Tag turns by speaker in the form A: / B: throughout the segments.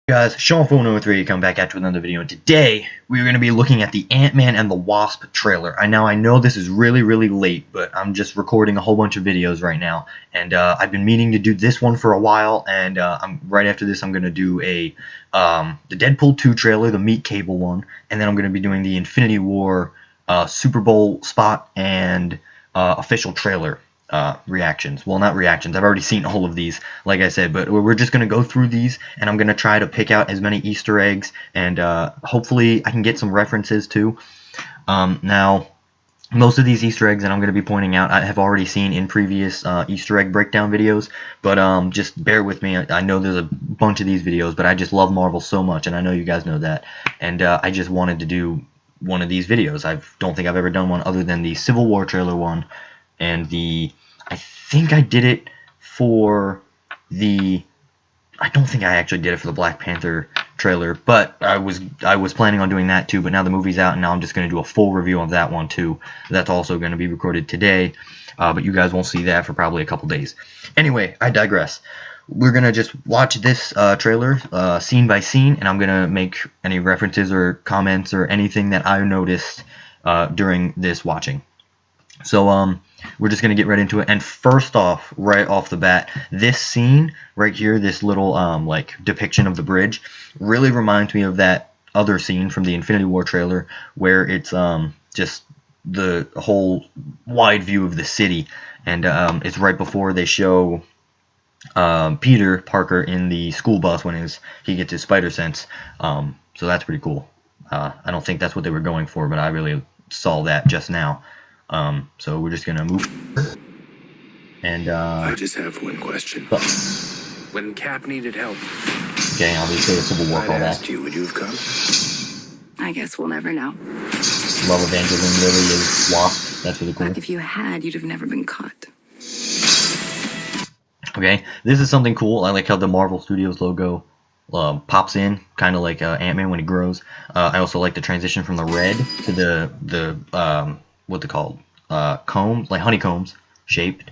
A: Guys, Sean403 come back at you with another video, and today we're going to be looking at the Ant-Man and the Wasp trailer. I know this is really late, but I'm just recording a whole bunch of videos right now, and I've been meaning to do this one for a while, and right after this I'm going to do the Deadpool 2 trailer, the Meet Cable one, and then I'm going to be doing the Infinity War Super Bowl spot and official trailer reactions. Well, not reactions. I've already seen all of these, like I said, but we're just going to go through these, and I'm going to try to pick out as many Easter eggs, and hopefully I can get some references too. Now, most of these Easter eggs that I'm going to be pointing out I have already seen in previous Easter egg breakdown videos, but just bear with me. I know there's a bunch of these videos, but I just love Marvel so much, and I know you guys know that, and I just wanted to do one of these videos. I don't think I've ever done one other than the Civil War trailer one, and I think I did it for I don't think I actually did it for the Black Panther trailer, but I was planning on doing that too, but now the movie's out, and now I'm just going to do a full review of that one too. That's also going to be recorded today, but you guys won't see that for probably a couple days. Anyway, I digress. We're going to just watch this trailer scene by scene, and I'm going to make any references or comments or anything that I noticed during this watching. So, we're just going to get right into it, and first off, right off the bat, this scene right here, this little, like, depiction of the bridge, really reminds me of that other scene from the Infinity War trailer, where it's, just the whole wide view of the city, and, it's right before they show, Peter Parker in the school bus when he gets his spider sense, so that's pretty cool. I don't think that's what they were going for, but I really saw that just now. So we're just gonna move, and
B: I just have one question. When Cap needed help,
A: okay, obviously the Civil War callback.
B: you, would you have come?
C: I guess we'll never know.
A: Love Evangeline Lilly is Wasp. That's really cool.
C: But if you had, you'd have never been caught.
A: Okay, this is something cool. I like how the Marvel Studios logo pops in, kind of like Ant-Man when he grows. I also like the transition from the red to the what they called, combs, like honeycombs shaped,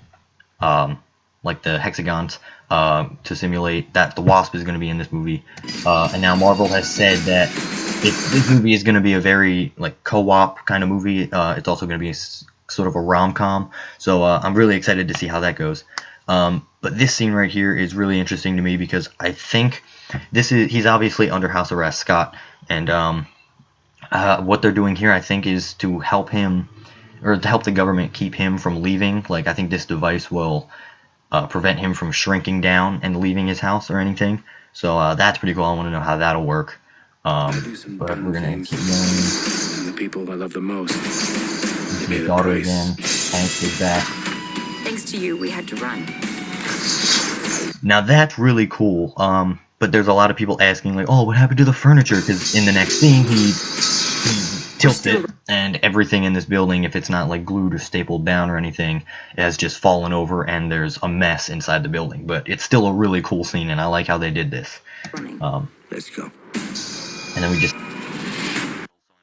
A: like the hexagons, to simulate that the Wasp is going to be in this movie. And now Marvel has said that this movie is going to be a very like co-op kind of movie. It's also going to be sort of a rom-com. So I'm really excited to see how that goes. But this scene right here is really interesting to me because I think he's obviously under house arrest, Scott, and what they're doing here, I think, is to help him, or to help the government keep him from leaving. Like, I think this device will prevent him from shrinking down and leaving his house or anything. So that's pretty cool. I want to know how that'll work. But we're gonna keep going.
B: The people I love the most.
A: His daughter again. Hank is back.
C: Thanks to you, we had to run.
A: Now that's really cool. But there's a lot of people asking, like, oh, what happened to the furniture? Because in the next scene, he tilts it, and everything in this building, if it's not like glued or stapled down or anything, it has just fallen over, and there's a mess inside the building. But it's still a really cool scene, and I like how they did this.
B: Let's go.
A: And then we just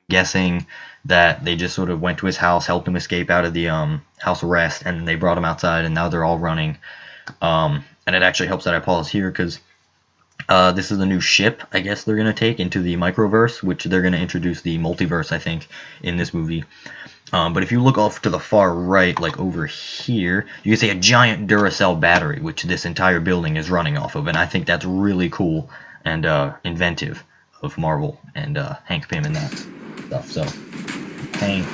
A: guessing that they just sort of went to his house, helped him escape out of the house arrest, and they brought him outside, and now they're all running. And it actually helps that I pause here because this is a new ship, I guess they're going to take into the microverse, which they're going to introduce the multiverse, I think, in this movie. But if you look off to the far right, like over here, you can see a giant Duracell battery, which this entire building is running off of, and I think that's really cool and inventive of Marvel and Hank Pym and that stuff. So, Hank.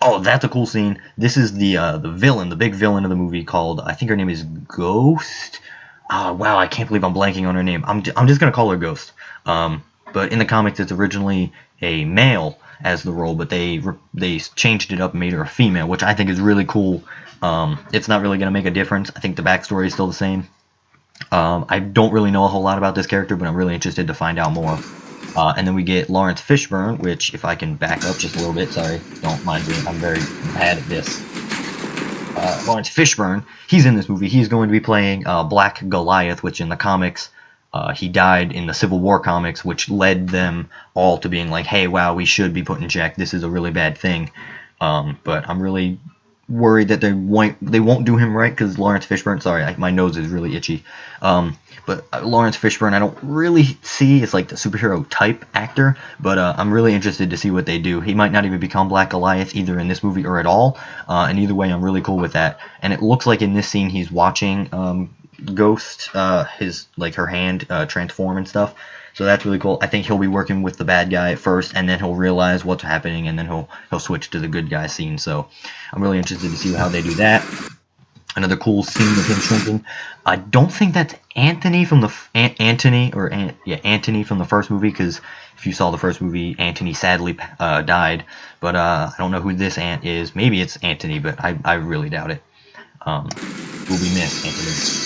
A: Oh, that's a cool scene. This is the villain, the big villain of the movie called, I think her name is Ghost. Oh, wow, I can't believe I'm blanking on her name. I'm just going to call her Ghost. But in the comics, it's originally a male as the role, but they changed it up and made her a female, which I think is really cool. It's not really going to make a difference. I think the backstory is still the same. I don't really know a whole lot about this character, but I'm really interested to find out more. And then we get Lawrence Fishburne, which, if I can back up just a little bit, sorry, don't mind me, I'm very bad at this. Lawrence Fishburne, he's in this movie. He's going to be playing Black Goliath, which in the comics, he died in the Civil War comics, which led them all to being like, hey, wow, we should be put in check. This is a really bad thing. But I'm really worried that they won't do him right because Lawrence Fishburne. Sorry, my nose is really itchy. But Lawrence Fishburne, I don't really see as like the superhero type actor, but I'm really interested to see what they do. He might not even become Black Goliath either in this movie or at all, and either way, I'm really cool with that. And it looks like in this scene he's watching Ghost, his like her hand transform and stuff. So that's really cool. I think he'll be working with the bad guy at first, and then he'll realize what's happening, and then he'll switch to the good guy scene. So I'm really interested to see how they do that. Another cool scene of him shrinking. I don't think that's Anthony from the Anthony from the first movie, because if you saw the first movie, Anthony sadly died. But I don't know who this Ant is. Maybe it's Anthony, but I really doubt it. Will be missed, Anthony.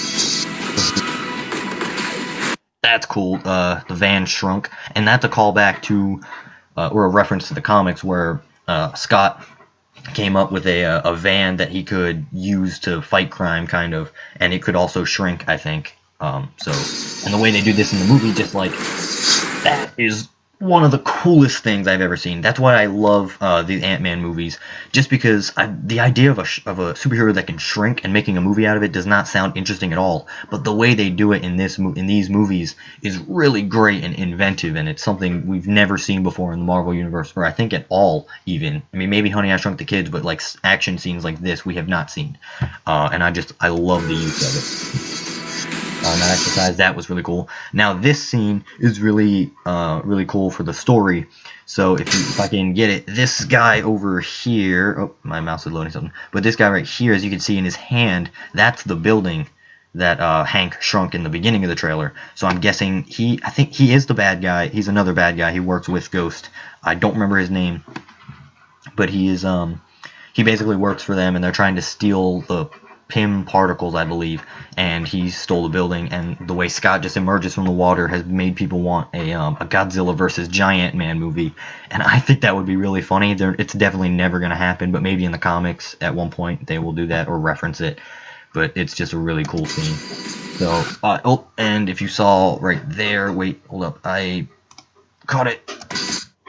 A: That's cool. The van shrunk, and that's a callback to or a reference to the comics where Scott came up with a van that he could use to fight crime, kind of, and it could also shrink, I think. So, and the way they do this in the movie, just like that, is one of the coolest things I've ever seen. That's why I love the Ant-Man movies, just because the idea of a superhero that can shrink and making a movie out of it does not sound interesting at all. But the way they do it in these movies is really great and inventive, and it's something we've never seen before in the Marvel Universe, or I think at all, even. I mean, maybe Honey, I Shrunk the Kids, but like action scenes like this we have not seen. And I love the use of it. That exercise, that was really cool. Now this scene is really cool for the story. So if I can get it, this guy over here, oh, my mouse is loading something, but this guy right here, as you can see in his hand, that's the building that Hank shrunk in the beginning of the trailer. So I'm guessing I think he is the bad guy. He's another bad guy. He works with Ghost. I don't remember his name, but he basically works for them, and they're trying to steal the Pym particles, I believe, and he stole the building. And the way Scott just emerges from the water has made people want a Godzilla versus Giant Man movie, and I think that would be really funny. It's definitely never going to happen, but maybe in the comics at one point they will do that or reference it. But it's just a really cool scene. So, and if you saw right there, wait, hold up, I caught it.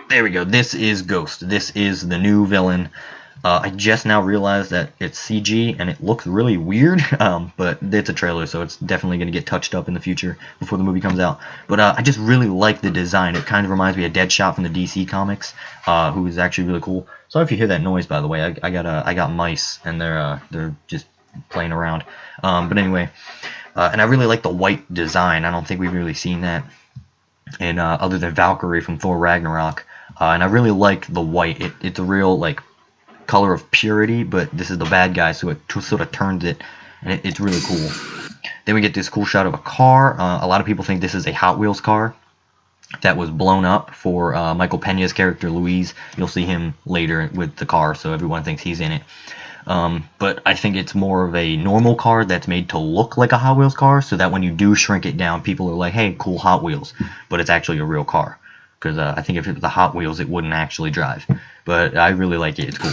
A: There we go. This is Ghost. This is the new villain. I just now realized that it's CG and it looks really weird, but it's a trailer, so it's definitely going to get touched up in the future before the movie comes out. But I just really like the design. It kind of reminds me of Deadshot from the DC comics, who is actually really cool. Sorry if you hear that noise, by the way. I got mice, and they're just playing around. But anyway, and I really like the white design. I don't think we've really seen that in other than Valkyrie from Thor Ragnarok. And I really like the white. It's a real like color of purity, but this is the bad guy, so it sort of turns it, and it's really cool. Then we get this cool shot of a car. A lot of people think this is a Hot Wheels car that was blown up for Michael Pena's character Luis. You'll see him later with the car, so everyone thinks he's in it. But I think it's more of a normal car that's made to look like a Hot Wheels car, so that when you do shrink it down, people are like, hey, cool Hot Wheels, but it's actually a real car. Because I think if it was the Hot Wheels, it wouldn't actually drive. But I really like it. It's cool.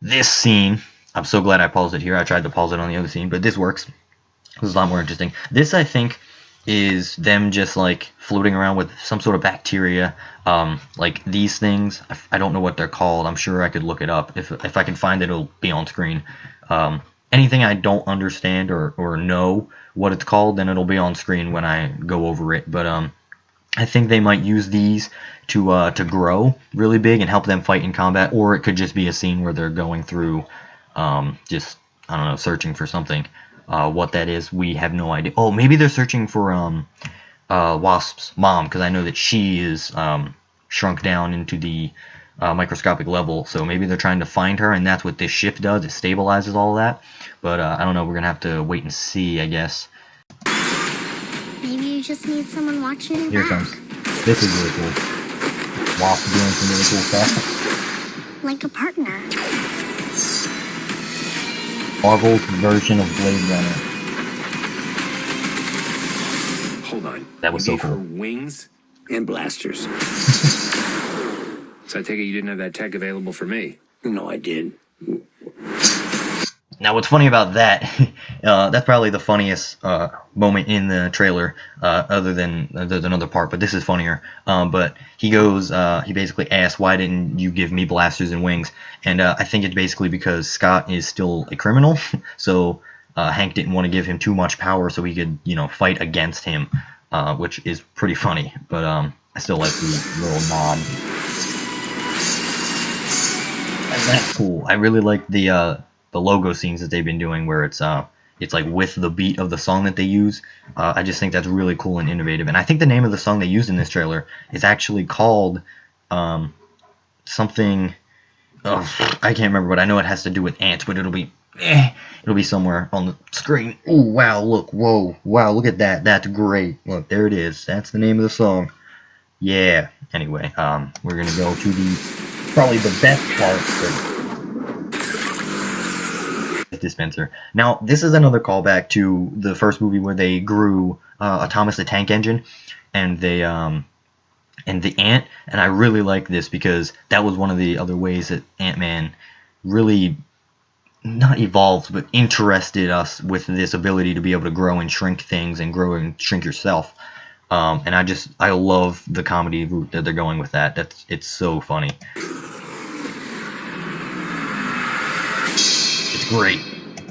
A: This scene, I'm so glad I paused it here. I tried to pause it on the other scene, but this works. This is a lot more interesting. This, I think, is them just like floating around with some sort of bacteria. Like these things, I don't know what they're called. I'm sure I could look it up. If I can find it, it'll be on screen. Anything I don't understand or know what it's called, then it'll be on screen when I go over it. But I think they might use these to grow really big and help them fight in combat, or it could just be a scene where they're going through just, I don't know, searching for something. What that is, we have no idea. Oh, maybe they're searching for Wasp's mom, because I know that she is shrunk down into the microscopic level, so maybe they're trying to find her, and that's what this ship does. It stabilizes all that. But I don't know, we're gonna have to wait and see, I guess.
D: Maybe you just need someone watching your
A: Here it
D: back.
A: comes. This is really cool. Wasp doing some really cool stuff.
D: Like a partner.
A: Marvel's version of Blade Runner.
B: Hold on.
A: That was
B: You
A: so
B: gave her
A: cool.
B: wings and blasters. So I take it you didn't have that tech available for me.
E: No, I did.
A: Now, what's funny about that, that's probably the funniest moment in the trailer, other than there's another part, but this is funnier. But he goes, he basically asks, why didn't you give me blasters and wings? And I think it's basically because Scott is still a criminal, so Hank didn't want to give him too much power so he could, fight against him, which is pretty funny. But I still like the little nod. And that's cool. I really like the logo scenes that they've been doing, where it's like with the beat of the song that they use. I just think that's really cool and innovative. And I think the name of the song they used in this trailer is actually called something. Oh, I can't remember, but I know it has to do with ants. But it'll be somewhere on the screen. Oh wow! Look, whoa, wow! Look at that. That's great. Look, there it is. That's the name of the song. Yeah. Anyway, we're gonna go to probably the best part. Dispenser. Now, this is another callback to the first movie where they grew a Thomas the Tank Engine, and they and the ant. And I really like this because that was one of the other ways that Ant-Man really not evolved, but interested us with this ability to be able to grow and shrink things and grow and shrink yourself. And I love the comedy route that they're going with that. It's so funny. It's great.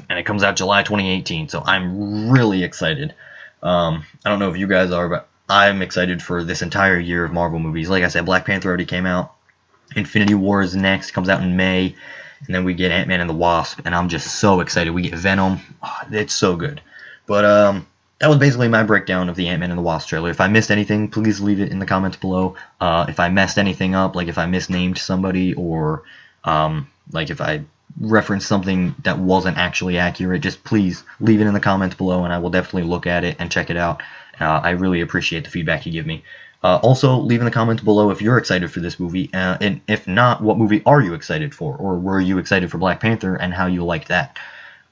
A: And it comes out July 2018, so I'm really excited. I don't know if you guys are, but I'm excited for this entire year of Marvel movies. Like I said, Black Panther already came out. Infinity War is next, comes out in May. And then we get Ant-Man and the Wasp, and I'm just so excited. We get Venom. Oh, it's so good. But that was basically my breakdown of the Ant-Man and the Wasp trailer. If I missed anything, please leave it in the comments below. If I messed anything up, like if I misnamed somebody, or like if I referenced something that wasn't actually accurate, just please leave it in the comments below, and I will definitely look at it and check it out. I really appreciate the feedback you give me. Also, leave in the comments below if you're excited for this movie, and if not, what movie are you excited for, or were you excited for Black Panther, and how you liked that.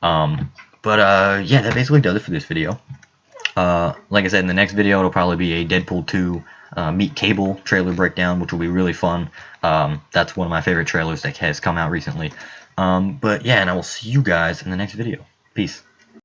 A: Yeah, that basically does it for this video. Like I said, in the next video, it'll probably be a Deadpool 2 Meet Cable trailer breakdown, which will be really fun. That's one of my favorite trailers that has come out recently. But yeah, and I will see you guys in the next video. Peace.